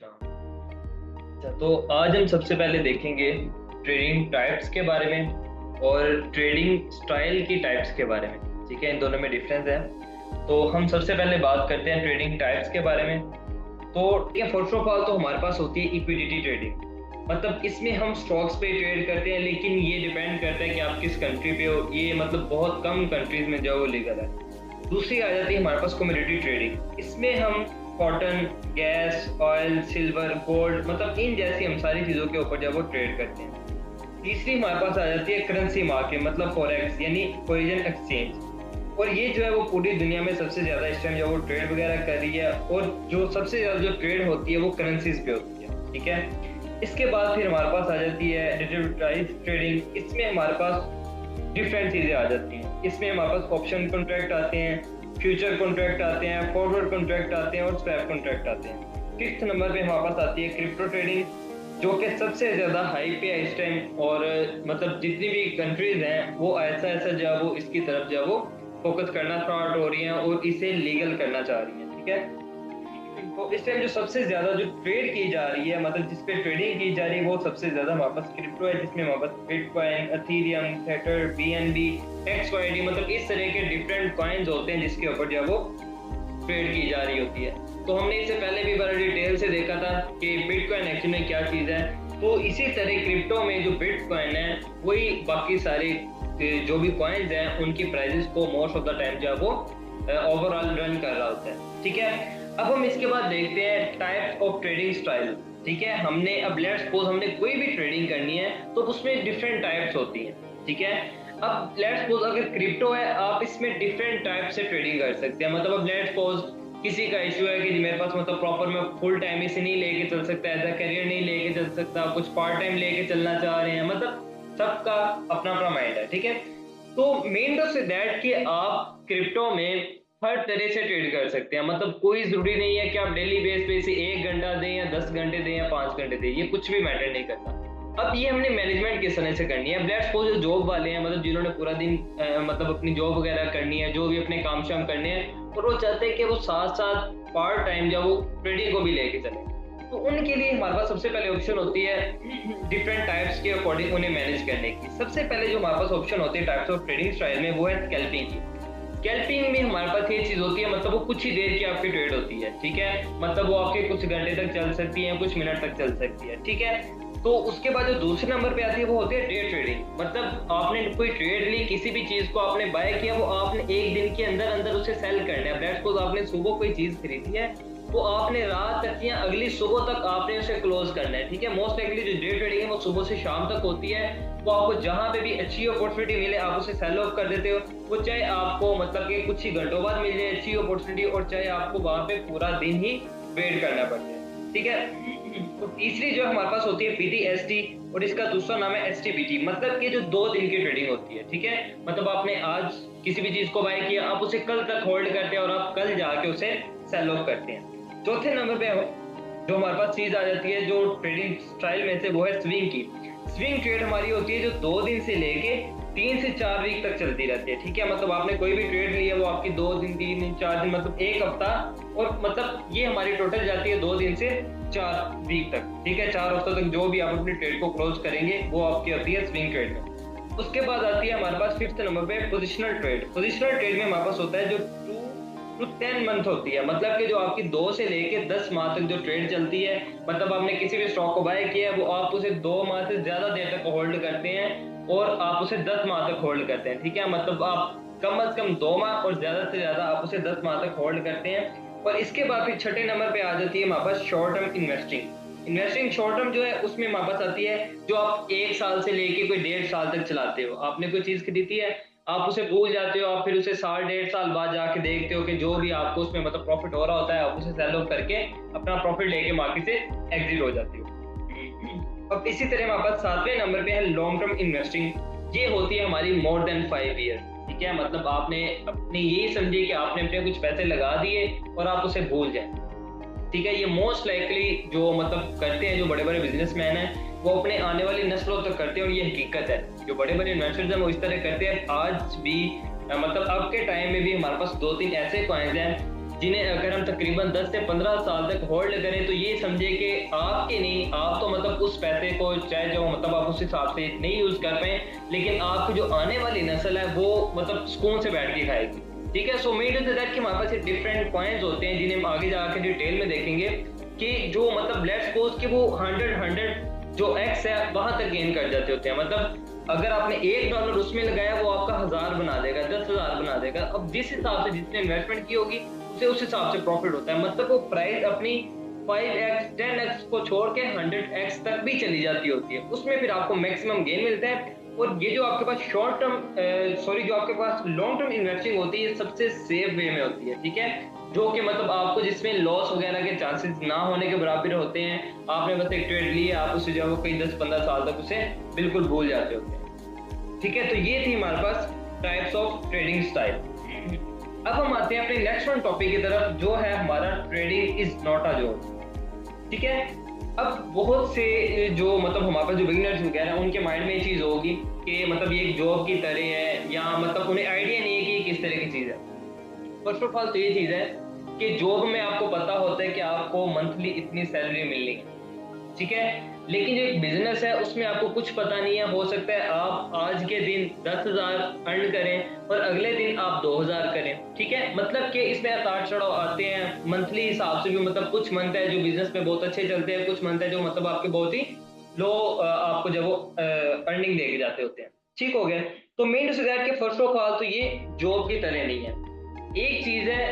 अस्सलाम। अच्छा, तो आज हम सबसे पहले देखेंगे ट्रेडिंग टाइप्स के बारे में और ट्रेडिंग स्टाइल की टाइप्स के बारे में। ठीक है, इन दोनों में डिफरेंस है। तो हम सबसे पहले बात करते हैं ट्रेडिंग टाइप्स के बारे में। तो ठीक है, फर्स्ट ऑफ ऑल तो हमारे पास होती है इक्विटी ट्रेडिंग। मतलब इसमें हम स्टॉक्स पे ट्रेड करते हैं, लेकिन ये डिपेंड करता है कि आप किस कंट्री पे हो। ये मतलब बहुत कम कंट्रीज में जो वो लीगल है। दूसरी आ जाती है हमारे पास कमोडिटी ट्रेडिंग। इसमें हम cotton, gas, oil, silver, gold, मतलब इन जैसी हम सारी चीज़ों के ऊपर जब वो ट्रेड करते हैं। तीसरी हमारे पास आ जाती है करेंसी मार्केट, मतलब फॉरेक्स यानी फॉरेन एक्सचेंज। और ये जो है वो पूरी दुनिया में सबसे ज़्यादा इस टाइम जो वो ट्रेड वगैरह कर रही है, और जो सबसे ज़्यादा जो ट्रेड होती है वो करेंसीज पे होती है। ठीक है, इसके बाद फिर हमारे पास आ जाती है डेरिवेटिव ट्रेडिंग। इसमें हमारे पास डिफरेंट चीज़ें आ जाती हैं। इसमें हमारे पास ऑप्शन कॉन्ट्रैक्ट आते हैं, फ्यूचर कॉन्ट्रैक्ट आते हैं, फॉरवर्ड कॉन्ट्रैक्ट आते हैं और स्वैप कॉन्ट्रैक्ट आते हैं। फिफ्थ नंबर पे हमारे पास आती है क्रिप्टो ट्रेडिंग, जो कि सबसे ज़्यादा हाई पे है इस टाइम। और मतलब जितनी भी कंट्रीज हैं वो ऐसा ऐसा जो है वो इसकी तरफ जो है वो फोकस करना स्टार्ट हो रही हैं और इसे लीगल करना चाह रही हैं। ठीक है, तो इस टाइम जो सबसे ज्यादा जो ट्रेड की जा रही है, मतलब जिस पे ट्रेडिंग की जा रही है, वो सबसे ज्यादा हमारे पास क्रिप्टो है, जिसमें हमारे पास बिटकॉइन, एथेरियम, थेटर, बीएनबी, एक्सवाईडी, मतलब इस तरह के डिफरेंट कॉइन्स होते हैं जिसके ऊपर जो वो ट्रेड की जा रही होती है। तो हमने इससे पहले भी बड़ा डिटेल से देखा था कि बिटकॉइन एक्चुअली में क्या चीज़ है। तो इसी तरह क्रिप्टो में जो बिटकॉइन है वही बाकी सारे जो भी कॉइन्स हैं उनकी प्राइसेस को मोस्ट ऑफ द टाइम जो है वो ओवरऑल रन कर रहा होता है। ठीक है, अब हम इसके बाद देखते हैं टाइप ऑफ ट्रेडिंग स्टाइल। ठीक है, हमने अब लेट्स सपोज हमने कोई भी ट्रेडिंग करनी है तो उसमें डिफरेंट टाइप्स होती हैं। ठीक है, अब लेट्स सपोज अगर क्रिप्टो है, आप इसमें डिफरेंट टाइप से ट्रेडिंग कर सकते हैं। मतलब अब लेट्स सपोज किसी का इशू है कि मेरे पास मतलब प्रॉपर मैं फुल टाइम इसे नहीं लेके चल सकता, ऐसा करियर नहीं लेके चल सकता, कुछ पार्ट टाइम लेके चलना चाह रहे हैं, मतलब सबका अपना अपना माइंड है। ठीक है, तो मेन डो से दैट कि आप क्रिप्टो में हर तरह से ट्रेड कर सकते हैं। मतलब कोई जरूरी नहीं है कि आप डेली बेस पे इसे 1 घंटा दें या 10 घंटे दें या 5 घंटे दें, ये कुछ भी मैटर नहीं करता। अब ये हमने मैनेजमेंट किस तरह से करनी है। लेट्स सपोज जो जॉब वाले हैं, मतलब जिन्होंने पूरा दिन मतलब अपनी जॉब वगैरह करनी है, जो भी अपने काम शाम करने हैं, और वो चाहते हैं कि वो साथ साथ पार्ट टाइम जब वो ट्रेडिंग को भी लेके चले, तो उनके लिए हमारे पास सबसे पहले ऑप्शन होती है डिफरेंट टाइप्स के अकॉर्डिंग उन्हें मैनेज करने की। सबसे पहले जो हमारे पास ऑप्शन होती है टाइप्स ऑफ ट्रेडिंग स्टाइल में, वो है स्कैल्पिंग की। स्कैल्पिंग में हमारे पास ये चीज होती है, मतलब वो कुछ ही देर की आपकी ट्रेड होती है। ठीक है, मतलब वो आपके कुछ घंटे तक चल सकती है, कुछ मिनट तक चल सकती है। ठीक है, तो उसके बाद जो दूसरे नंबर पे आती है वो होती है डे ट्रेडिंग। मतलब आपने कोई ट्रेड ली, किसी भी चीज को आपने बाय किया, वो आपने एक दिन के अंदर अंदर उसे सेल करना है। लेट्स सपोज आपने सुबह कोई चीज खरीदी है, तो आपने रात तक या अगली सुबह तक आपने उसे क्लोज करना है। ठीक है, मोस्ट लाइकली जो डे ट्रेडिंग है वो सुबह से शाम तक होती है। वो आपको जहां पे भी अच्छी अपॉर्चुनिटी मिले आप उसे सेल ऑफ कर देते हो। वो चाहे आपको मतलब कि कुछ ही घंटों बाद मिल जाए अच्छी अपॉर्चुनिटी, और चाहे आपको वहां पे पूरा दिन ही वेट करना पड़ जाए। ठीक है, तो तीसरी जो हमारे पास होती है पीटीएसटी, और इसका दूसरा नाम है एसटीपीटी। मतलब कि जो 2 दिन की ट्रेडिंग होती है। ठीक है, मतलब आपने आज किसी भी चीज को बाय किया, आप उसे कल तक होल्ड करते हैं और आप कल जाके उसे सेल ऑफ करते हैं। चौथे नंबर पे जो हमारे पास चीज आ जाती है जो ट्रेडिंग स्टाइल में से, वो है स्विंग की। स्विंग ट्रेड हमारी होती है जो 2 दिन से लेके 3 से 4 वीक तक चलती रहती है। ठीक है, मतलब आपने कोई भी ट्रेड लिया, वो आपकी 2 दिन, 3 दिन, 4 दिन, मतलब 1 हफ्ता, और मतलब ये हमारी टोटल जाती है 2 दिन से 4 वीक तक। ठीक है, 4 हफ्तों तक जो भी आप अपनी ट्रेड को क्लोज करेंगे वो आपकी होती है स्विंग ट्रेड में। उसके बाद आती है हमारे पास फिफ्थ नंबर पे पोजिशनल ट्रेड। पोजिशनल ट्रेड में हमारे पास होता है जो 2 to 10 मंथ होती है। मतलब कि जो आपकी 2 से लेके 10 माह तक जो ट्रेड चलती है, मतलब आपने किसी भी स्टॉक को बाय किया है, वो आप उसे 2 माह से ज्यादा देर तक होल्ड करते हैं और आप उसे 10 माह तक होल्ड करते हैं। ठीक है, मतलब आप कम से कम 2 माह और ज्यादा से ज्यादा आप उसे 10 माह तक होल्ड करते हैं। और इसके बाद फिर छठे नंबर पे आ जाती है हमारे पास short term investing. Investing short term जो है उसमें हमारे पास आती है जो आप 1 साल से लेके कोई 1.5 साल तक चलाते हो। आपने कोई चीज खरीदी है, आप उसे भूल जाते हो, आप फिर उसे साल 1.5 साल बाद जाके देखते हो कि जो भी आपको उसमें मतलब प्रॉफिट हो रहा होता है, आप उसे सेल ऑफ करके अपना प्रॉफिट लेके मार्केट से एग्जिट हो जाते हो। अब इसी तरह हमारे पास 7वें नंबर पे है लॉन्ग टर्म इन्वेस्टिंग। ये होती है हमारी मोर देन 5 ईयर। ठीक है, मतलब आपने अपने यही समझिए कि आपने अपने कुछ पैसे लगा दिए और आप उसे भूल जाए। ठीक है, ये मोस्ट लाइकली जो मतलब करते हैं जो बड़े बड़े बिजनेसमैन हैं, वो अपने आने वाली नस्लों तक करते हैं, और ये हकीकत है। जो बड़े बड़े इन्वेस्टर्स हैं वो इस तरह करते हैं। आज भी मतलब अब के टाइम में भी हमारे पास 2-3 ऐसे कॉइन्स हैं जिन्हें अगर हम तकरीबन 10 से 15 साल तक होल्ड करें तो ये समझे कि आपके नहीं, आप तो मतलब उस पैसे को चाहे जो मतलब आप उस हिसाब से नहीं यूज कर पाए, लेकिन आपकी जो आने वाली नस्ल है वो मतलब सुकून से बैठ के खाएगी। ठीक है, सो मीन टू दैट कि हमारे पास डिफरेंट पॉइंट्स होते हैं जिन्हें हम आगे जाकर डिटेल में देखेंगे कि जो मतलब लेट्स सपोज कि वो 100 जो एक्स है वहां तक गेन कर जाते होते हैं। मतलब अगर आपने $1 उसमें लगाया वो आपका 1000 बना देगा, 10,000 बना देगा। अब जिस हिसाब से जितने इन्वेस्टमेंट की होगी उसे उस हिसाब से प्रॉफिट होता है। मतलब वो प्राइस अपनी 5x 10x को छोड़ के 100x तक भी चली जाती होती है, उसमें फिर आपको मैक्सिमम गेन मिलता है। और ये जो आपके पास शॉर्ट टर्म जो आपके पास लॉन्ग टर्म इन्वेस्टिंग होती है सबसे सेफ वे में होती है। ठीक है, जो कि मतलब आपको जिसमें लॉस वगैरह के चांसेस ना होने के बराबर होते हैं। आपने बस एक ट्रेड ली, आप उसे जो है कई 10-15 साल तक उसे बिल्कुल भूल जाते होते हैं। ठीक है, तो ये थी हमारे पास टाइप्स ऑफ ट्रेडिंग स्टाइल। अब हम आते हैं अपने नेक्स्ट वन टॉपिक की तरफ, जो है हमारा trading is not a job. ठीक है, अब बहुत से जो मतलब हमारे पास जो बिगिनर्स वगैरह हैं उनके माइंड में ये चीज़ होगी कि मतलब ये एक जॉब की तरह है, या मतलब उन्हें आइडिया नहीं है कि किस तरह की चीज़ है। फर्स्ट ऑफ ऑल तो ये चीज़ है कि जॉब में आपको पता होता है कि आपको मंथली इतनी सैलरी मिलनी है। ठीक है, लेकिन जो एक बिजनेस है उसमें आपको कुछ पता नहीं है। हो सकता है आप आज के दिन 10,000 अर्न करें और अगले दिन आप 2,000 करें। ठीक है, मतलब कि इसमें उतार चढ़ाव आते हैं मंथली हिसाब से भी। मतलब कुछ मंथ है जो बिजनेस में बहुत अच्छे चलते हैं, कुछ मंथ है जो मतलब आपके बहुत ही लो आपको जब वो अर्निंग दे के जाते होते हैं। ठीक हो गया, तो मेन के फर्स्ट ऑफ ऑल तो ये जॉब की तरह नहीं है। एक चीज है,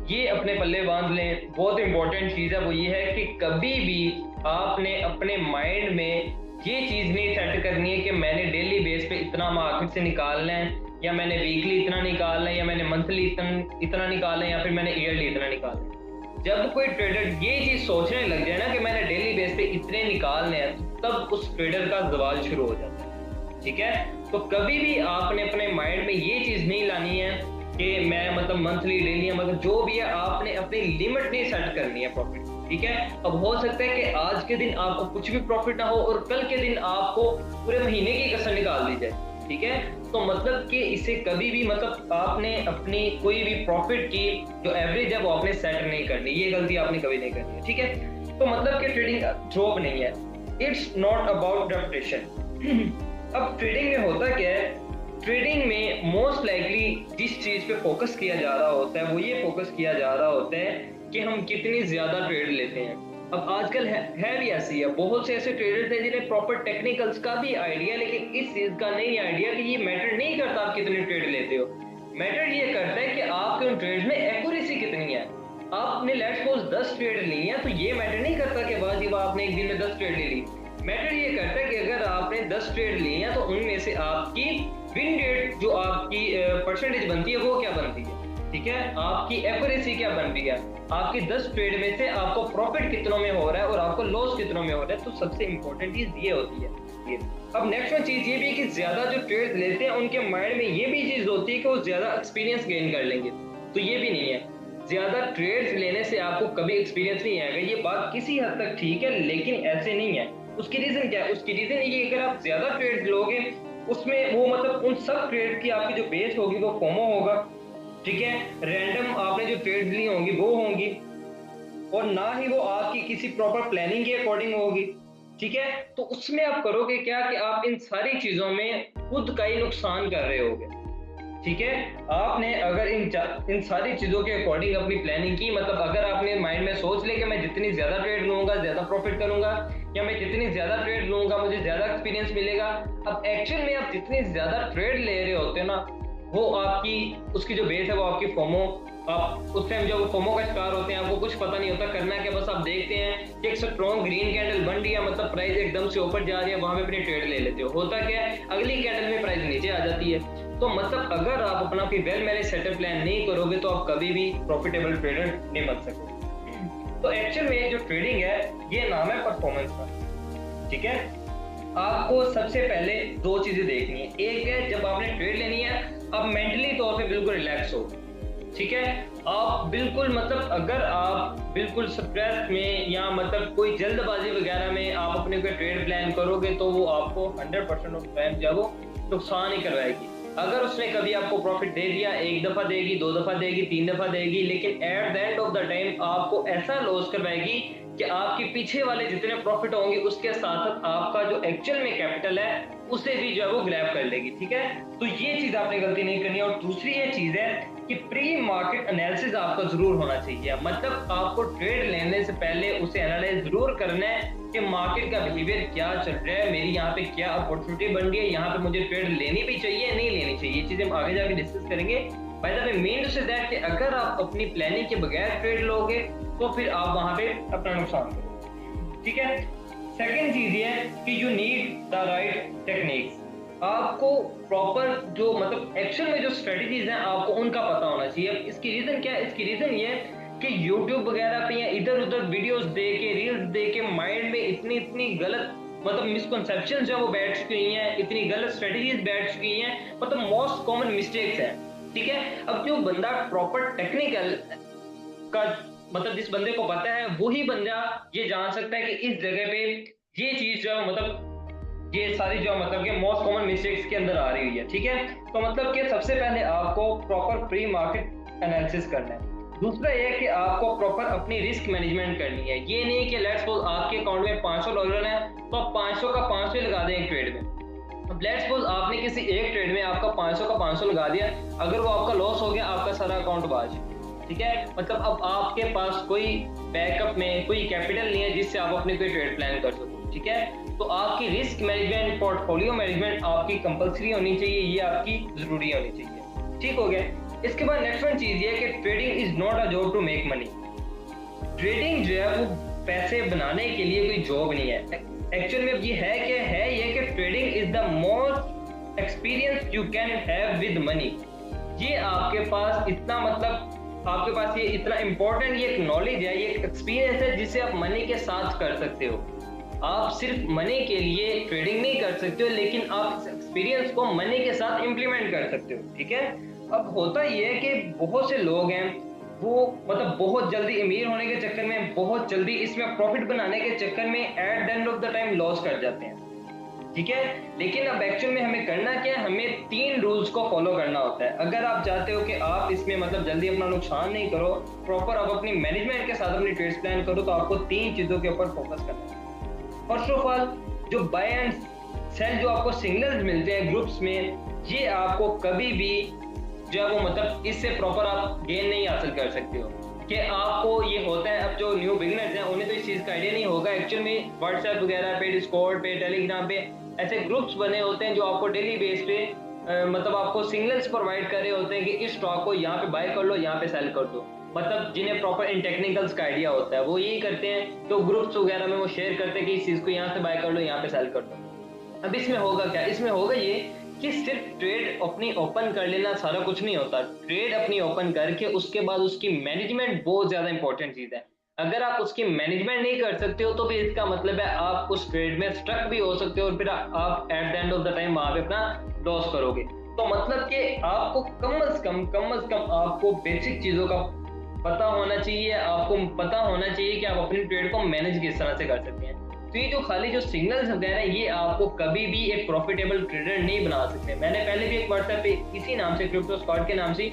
ये अपने पल्ले बांध लें, बहुत इंपॉर्टेंट चीज है, वो ये है कि कभी भी आपने अपने माइंड में ये चीज नहीं सेट करनी है कि मैंने डेली बेस पे इतना मार्केट से निकालना है, या मैंने वीकली इतना निकालना है, या मैंने मंथली इतना निकालना है, या फिर मैंने ईयरली इतना निकालना है। जब कोई ट्रेडर ये चीज सोचने लग जाए ना कि मैंने डेली बेस पे इतने निकालने हैं, तब उस ट्रेडर का जवाल शुरू हो जाता है। ठीक है, तो कभी भी आपने अपने माइंड में ये चीज नहीं लानी है कि मैं मतलब मंथली डेली मतलब जो भी है, आपने अपनी लिमिट नहीं सेट करनी है प्रॉफिट। ठीक है, अब हो सकता है कि आज के दिन आपको कुछ भी प्रॉफिट ना हो और कल के दिन आपको पूरे महीने की कसर निकाल दी जाए। ठीक है, तो मतलब कि इसे कभी भी मतलब आपने अपनी कोई भी प्रॉफिट की जो एवरेज है वो आपने सेट नहीं करनी, ये गलती आपने कभी नहीं करनी है। ठीक है, तो मतलब कि ट्रेडिंग जॉब नहीं है, इट्स नॉट अबाउट रेपुटेशन। अब ट्रेडिंग में होता क्या है, ट्रेडिंग में मोस्ट लाइकली जिस चीज पे फोकस किया जा रहा होता है वो ये फोकस किया जा रहा होता है कि हम कितनी ज्यादा ट्रेड लेते हैं। अब आजकल है भी ऐसी है, बहुत से ऐसे ट्रेडर्स हैं जिन्हें प्रॉपर टेक्निकल्स का भी आइडिया, लेकिन इस चीज का नहीं आइडिया कि ये मैटर नहीं करता आप कितने ट्रेड लेते हो। मैटर ये करता है कि आपके उन ट्रेड में एक्यूरेसी कितनी है। आपने लेट्स सपोज 10 ट्रेड ली है तो ये मैटर नहीं करता कि वाह जी वाह आपने एक दिन में 10 ट्रेड ले ली। मैटर ये करता है कि अगर आपने 10 ट्रेड ली है तो उनमें से आपकी विन रेट जो आपकी परसेंटेज बनती है वो क्या बनती है। ठीक है, आपकी एक्यूरेसी क्या बन रही है, आपकी 10 ट्रेड में से आपको प्रॉफिट कितनों में हो रहा है और आपको लॉस कितनों में हो रहा है। तो सबसे इंपॉर्टेंट चीज ये होती है ये। अब नेक्स्ट चीज ये भी है कि ज्यादा जो ट्रेड लेते हैं उनके माइंड में ये भी चीज होती है कि वो ज्यादा एक्सपीरियंस गेन कर लेंगे। तो ये भी नहीं है, ज्यादा ट्रेड्स लेने से आपको कभी एक्सपीरियंस नहीं आएगा। ये बात किसी हद तक ठीक है, लेकिन ऐसे नहीं है। उसकी रीजन क्या है, उसकी रीजन ये अगर आप ज्यादा ट्रेड्स लोगे उसमें वो मतलब उन सब ट्रेड की आपकी जो बेस होगी वो फोमो होगा। ठीक है, रैंडम आपने जो ट्रेड ली होंगी वो होंगी, और ना ही वो आपकी किसी प्रॉपर प्लानिंग के अकॉर्डिंग होगी। ठीक है, तो उसमें आप करोगे क्या कि आप इन सारी चीजों में खुद का ही नुकसान कर रहे होगे। ठीक है, आपने अगर इन सारी चीजों के अकॉर्डिंग अपनी प्लानिंग की, मतलब अगर आपने माइंड में सोच ले कि मैं जितनी ज्यादा ट्रेड लूंगा ज्यादा प्रॉफिट करूंगा, या मैं जितनी ज्यादा ट्रेड लूंगा मुझे ज्यादा एक्सपीरियंस मिलेगा। अब एक्चुअल में आप जितनी ज्यादा ट्रेड ले रहे होते हैं ना, वो आपकी उसकी जो बेस है वो आपकी फोमो, आप उस टाइम जब फोमो का शिकार होते हैं आपको कुछ पता नहीं होता करना क्या, बस आप देखते हैं कि एक स्ट्रॉन्ग ग्रीन कैंडल बन रही है, मतलब प्राइस एकदम से ऊपर जा रही है, वहां पे अपनी ट्रेड ले लेते हो। होता क्या है, अगली कैंडल में प्राइस नीचे आ जाती है। तो मतलब अगर आप अपना कोई वेल मैनेज सेटअप प्लान नहीं करोगे तो आप कभी भी प्रॉफिटेबल ट्रेडर नहीं बन सकते। तो एक्चुअल में जो ट्रेडिंग है ये नाम है परफॉर्मेंस का। ठीक है, आपको सबसे पहले 2 चीजें देखनी है। एक है जब आपने ट्रेड लेनी है आप मेंटली तौर पे बिल्कुल रिलैक्स हो। ठीक है, आप बिल्कुल मतलब अगर आप बिल्कुल स्ट्रेस में या मतलब कोई जल्दबाजी वगैरह में आप अपने कोई ट्रेड प्लान करोगे तो वो आपको 100% ऑफ टाइम जो वो नुकसान ही करवाएगी। अगर उसने कभी आपको प्रॉफिट दे दिया, एक दफा देगी, दो दफा देगी, तीन दफा देगी, लेकिन at the end of the time आपको ऐसा लॉस करवाएगी कि आपके पीछे वाले जितने प्रॉफिट होंगे उसके साथ साथ आपका जो एक्चुअल में कैपिटल है उसे भी जो है वो ग्रैब कर लेगी। ठीक है, तो ये चीज आपने गलती नहीं करनी है। और दूसरी ये चीज है कि प्री मार्केट एनालिसिस आपका जरूर होना चाहिए, मतलब आपको ट्रेड लेने से पहले उसे एनालाइज जरूर करना है कि मार्केट का बिहेवियर क्या चल रहा है, मेरी यहाँ पे क्या अपॉर्चुनिटी बन रही है, यहाँ पे मुझे ट्रेड लेनी भी चाहिए नहीं लेनी चाहिए, ये चीजें हम आगे जाके डिस्कस करेंगे। By the way mean to say that कि अगर आप अपनी प्लानिंग के बगैर ट्रेड लोगे तो फिर आप वहां पे अपना नुकसान करोगे। ठीक है, सेकंड चीज ये है कि you need the right techniques. आपको प्रॉपर जो मतलब एक्चुअल में जो स्ट्रेटजीज हैं आपको उनका पता होना चाहिए। इसकी रीजन क्या है? इसकी रीजन ये है कि YouTube वगैरह पे या इधर उधर वीडियोस देख के, रील्स देख के माइंड में इतनी गलत मतलब मिसकंसेप्शन जो है वो बैठ चुकी हैं, इतनी गलत स्ट्रेटजीज बैठ चुकी हैं, मतलब मोस्ट कॉमन मिस्टेक्स हैं। ठीक है, अब जो बंदा प्रॉपर टेक्निकल का मतलब जिस बंदे को पता है वही बंदा ये जान सकता है कि इस जगह पे ये चीज जो है मतलब ये सारी जो मतलब कि मोस्ट कॉमन मिस्टेक्स के अंदर आ रही हुई है। ठीक है, तो मतलब कि सबसे पहले आपको प्रॉपर प्री मार्केट एनालिसिस करना है। दूसरा ये कि आपको प्रॉपर अपनी रिस्क मैनेजमेंट करनी है। ये नहीं कि लेट्स सपोज आपके अकाउंट में $500 है तो आप 500 का 500 लगा दें एक ट्रेड में। अब लेट्स सपोज आपने किसी एक ट्रेड में आपका 500 का 500 लगा दिया, अगर वो आपका लॉस हो गया आपका सारा अकाउंट बाज। ठीक है, मतलब अब आपके पास कोई बैकअप में कोई कैपिटल नहीं है जिससे आप अपनी कोई ट्रेड प्लान कर सको। ठीक है, तो आपकी रिस्क मैनेजमेंट, पोर्टफोलियो मैनेजमेंट आपकी कंपलसरी होनी चाहिए, ये आपकी जरूरी होनी चाहिए। ठीक हो गया। इसके बाद नेक्स्ट वन चीज ये कि trading is not a job to make money. Trading जो है वो पैसे बनाने के लिए कोई जॉब नहीं है। एक्चुअल में ये है कि trading is the most experience you can have with money. ये आपके पास इतना मतलब आपके पास ये इतना इंपॉर्टेंट ये एक नॉलेज है, ये एक एक्सपीरियंस है जिसे आप मनी के साथ कर सकते हो। आप सिर्फ मनी के लिए ट्रेडिंग नहीं कर सकते हो, लेकिन आप इस एक्सपीरियंस को मनी के साथ इंप्लीमेंट कर सकते हो। ठीक है, अब होता ये है कि बहुत से लोग हैं वो मतलब बहुत जल्दी अमीर होने के चक्कर में, बहुत जल्दी इसमें प्रॉफिट बनाने के चक्कर में at the end of the time loss कर जाते हैं। ठीक है, लेकिन अब एक्चुअल में हमें करना क्या है? हमें 3 रूल्स को फॉलो करना होता है। अगर आप चाहते हो कि आप इसमें मतलब जल्दी अपना नुकसान नहीं करो, प्रॉपर आप अपनी मैनेजमेंट के साथ अपनी ट्रेड्स प्लान करो, तो आपको 3 चीजों के ऊपर फोकस करना है। फर्स्ट ऑफ ऑल, जो बाय एंड सेल जो आपको सिग्नल्स मिलते हैं ग्रुप्स में, ये आपको कभी भी जो है वो मतलब इससे प्रॉपर आप गेन नहीं हासिल कर सकते हो। कि आपको ये होता है, अब जो न्यू बिगिनर्स हैं उन्हें तो इस चीज़ का आइडिया नहीं होगा। एक्चुअल में व्हाट्सएप वगैरह पे, डिस्कॉर्ड पे, टेलीग्राम पे ऐसे ग्रुप्स बने होते हैं जो आपको डेली बेस पे मतलब आपको सिग्नल्स प्रोवाइड कर रहे होते हैं कि इस स्टॉक को यहाँ पे बाय कर लो, यहाँ पे सेल कर दो। मतलब जिन्हें प्रॉपर इन टेक्निकल्स का आइडिया होता है वो यही करते हैं, तो ग्रुप्स वगैरह में वो शेयर करते हैं कि इस चीज़ को यहाँ से बाय कर लो, यहाँ पे सेल कर दो। अब इसमें होगा क्या? इसमें होगा ये कि सिर्फ ट्रेड अपनी ओपन कर लेना सारा कुछ नहीं होता। ट्रेड अपनी ओपन करके उसके बाद उसकी मैनेजमेंट बहुत ज्यादा इंपॉर्टेंट चीज है। अगर आप उसकी मैनेजमेंट नहीं कर सकते हो तो फिर इसका मतलब है आप उस ट्रेड में स्ट्रक भी हो सकते हो और फिर आप at the end of the time वहां पे अपना लॉस करोगे। तो मतलब कि आपको कम से कम आपको बेसिक चीजों का पता होना चाहिए। आपको पता होना चाहिए कि आप अपनी ट्रेड को मैनेज किस तरह से कर सकते हैं। तो ये जो खाली जो सिग्नल्स होते हैं ना, ये आपको कभी भी एक प्रॉफिटेबल ट्रेडर नहीं बना सकते। मैंने पहले भी एक व्हाट्सएप पे इसी नाम से, क्रिप्टो स्क्वाड के नाम से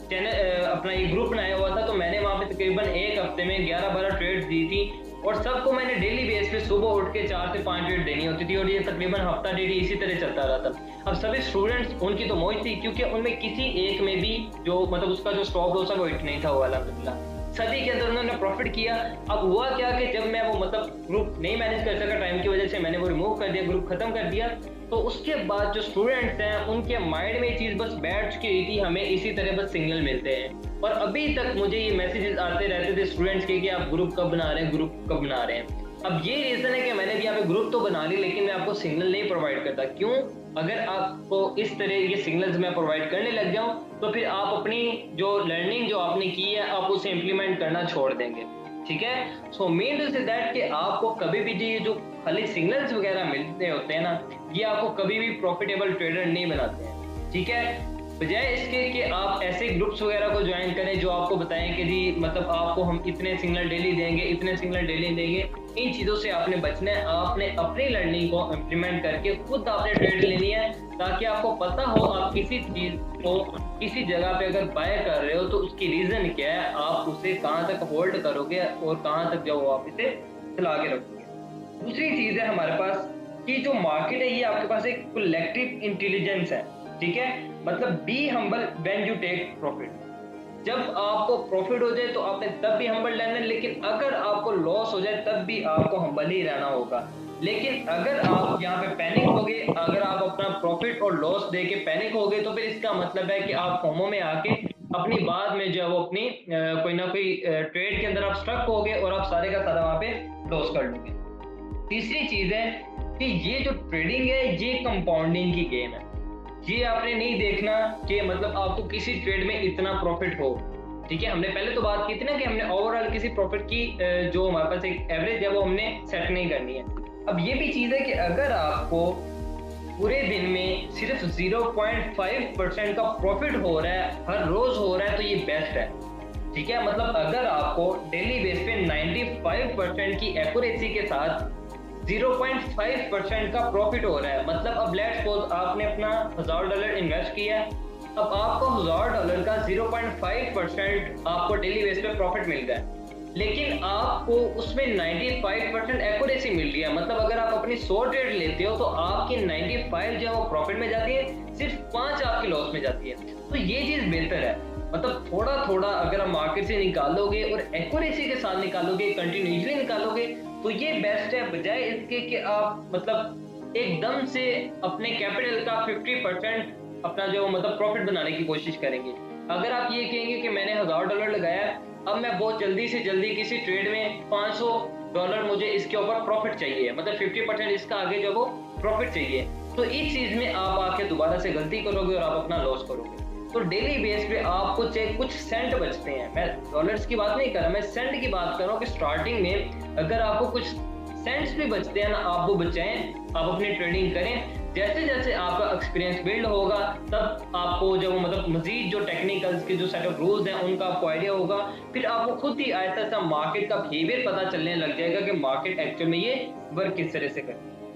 चैनल अपना ये ग्रुप बनाया हुआ था। तो मैंने वहाँ पे तकरीबन एक हफ्ते में 11-12 ट्रेड्स दी थी और सबको मैंने डेली बेस पे सुबह उठ के 4 से 5 ट्रेड देनी होती थी और ये तकरीबन हफ्ता डेढ़ इसी तरह चलता रहा था। अब सभी स्टूडेंट्स उनकी तो मौज थी क्योंकि उनमें किसी एक में भी जो मतलब उसका जो स्टॉप लॉस है वो हिट नहीं था हुआ, अल्हम्दुलिल्लाह सदी के अंदर उन्होंने प्रॉफिट किया। अब हुआ क्या कि जब मैं वो मतलब ग्रुप नहीं मैनेज कर सका टाइम की वजह से, मैंने वो रिमूव कर दिया, ग्रुप खत्म कर दिया। तो उसके बाद जो स्टूडेंट्स हैं उनके माइंड में ये चीज़ बस बैठ चुकी हुई थी, हमें इसी तरह बस सिग्नल मिलते हैं। और अभी तक मुझे ये मैसेजेस आते रहते थे स्टूडेंट्स के कि आप ग्रुप कब बना रहे हैं, ग्रुप कब बना रहे हैं। अब ये रीज़न है कि मैंने भी यहाँ पे ग्रुप तो बना ली लेकिन मैं आपको सिग्नल नहीं प्रोवाइड करता। क्यों? अगर आपको इस तरह ये सिग्नल्स मैं प्रोवाइड करने लग जाऊं तो फिर आप अपनी जो लर्निंग जो आपने की है आप उसे इम्प्लीमेंट करना छोड़ देंगे। ठीक है, so mean to say that कि आपको कभी भी ये जो खाली सिग्नल्स वगैरह मिलते होते हैं ना, ये आपको कभी भी प्रॉफिटेबल ट्रेडर नहीं बनाते हैं। ठीक है, बजाय इसके कि आप ऐसे ग्रुप्स वगैरह को ज्वाइन करें जो आपको बताएं कि जी मतलब आपको हम इतने सिग्नल डेली देंगे, इतने सिग्नल डेली देंगे, इन चीज़ों से आपने बचना है। आपने अपनी लर्निंग को इम्प्लीमेंट करके खुद आपने ट्रेड लेनी है, ताकि आपको पता हो आप किसी चीज़ को किसी जगह पे अगर बाय कर रहे हो तो उसकी रीज़न क्या है, आप उसे कहाँ तक होल्ड करोगे और कहाँ तक जो आप इसे चला के रखोगे। दूसरी चीज़ है हमारे पास कि जो मार्केट है ये आपके पास एक कलेक्टिव इंटेलिजेंस है, ठीक है। मतलब be humble when you take profit. जब आपको प्रॉफिट हो जाए तो आपने तब भी हम्बल रहना है, लेकिन अगर आपको लॉस हो जाए तब भी आपको हम्बल ही रहना होगा। लेकिन अगर आप यहाँ पे पैनिक हो गए, अगर आप अपना प्रॉफिट और लॉस दे के पैनिक हो गए, तो फिर इसका मतलब है कि आप फोमो में आके अपनी बाद में जो है वो अपनी कोई ना कोई ट्रेड के अंदर आप स्ट्रक हो गए और आप सारे का सारा वहां पे लॉस कर लोगे। तीसरी चीज है कि ये जो ट्रेडिंग है ये कंपाउंडिंग की गेम है। ये आपने नहीं देखना कि मतलब आपको किसी ट्रेड में इतना प्रॉफिट हो, ठीक है। हमने पहले तो बात की थी ना कि हमने ओवरऑल किसी प्रॉफिट की जो हमारे पास एक एवरेज है वो हमने सेट नहीं करनी है। अब ये भी चीज है कि अगर आपको पूरे दिन में सिर्फ 0.5% का प्रॉफिट हो रहा है, हर रोज हो रहा है, तो ये बेस्ट है, ठीक है। मतलब अगर आपको डेली बेस पे 95% की एक्यूरेसी के साथ 0.5% का प्रॉफिट हो रहा है, मतलब अब लेट्स सपोज आपने अपना $1000 इन्वेस्ट किया, अब आपको $1000 का 0.5% आपको डेली बेस पे प्रॉफिट मिल रहा है, लेकिन आपको उसमें 95% एक्यूरेसी मिल रही है। मतलब अगर आप अपनी 100 ट्रेड लेते हो तो आपकी 95 जो है वो प्रॉफिट में जाती है, सिर्फ 5 आपकी लॉस में जाती है। तो ये चीज बेहतर है। मतलब थोड़ा थोड़ा अगर आप मार्केट से निकालोगे और एक्यूरेसी के साथ निकालोगे, कंटिन्यूसली निकालोगे, तो ये बेस्ट है, बजाय इसके कि आप मतलब एकदम से अपने कैपिटल का 50% अपना जो मतलब प्रॉफिट बनाने की कोशिश करेंगे। अगर आप ये कहेंगे कि मैंने $1000 लगाया, अब मैं बहुत जल्दी से जल्दी किसी ट्रेड में $500 मुझे इसके ऊपर प्रॉफिट चाहिए, मतलब 50% इसका आगे जो वो प्रॉफिट चाहिए, तो इस चीज में आप आके दोबारा से गलती करोगे और आप अपना लॉस करोगे। तो डेली बेस पे आपको चाहे कुछ सेंट बचते हैं, मैं डॉलर्स की बात नहीं कर रहा, मैं सेंट की बात कर रहा हूँ कि स्टार्टिंग में अगर आपको कुछ सेंट्स भी बचते हैं ना, आप वो बचाएं, आप अपनी ट्रेडिंग करें। जैसे जैसे आपका एक्सपीरियंस बिल्ड होगा तब आपको जो मतलब मजीद जो टेक्निकल्स के जो सेट ऑफ रूल्स हैं उनका आपको आइडिया होगा, फिर आपको खुद ही आहिस्ता आहिस्ता मार्केट का बिहेवियर पता चलने लग जाएगा कि मार्केट एक्चुअल में ये वर्क किस तरह से करती है।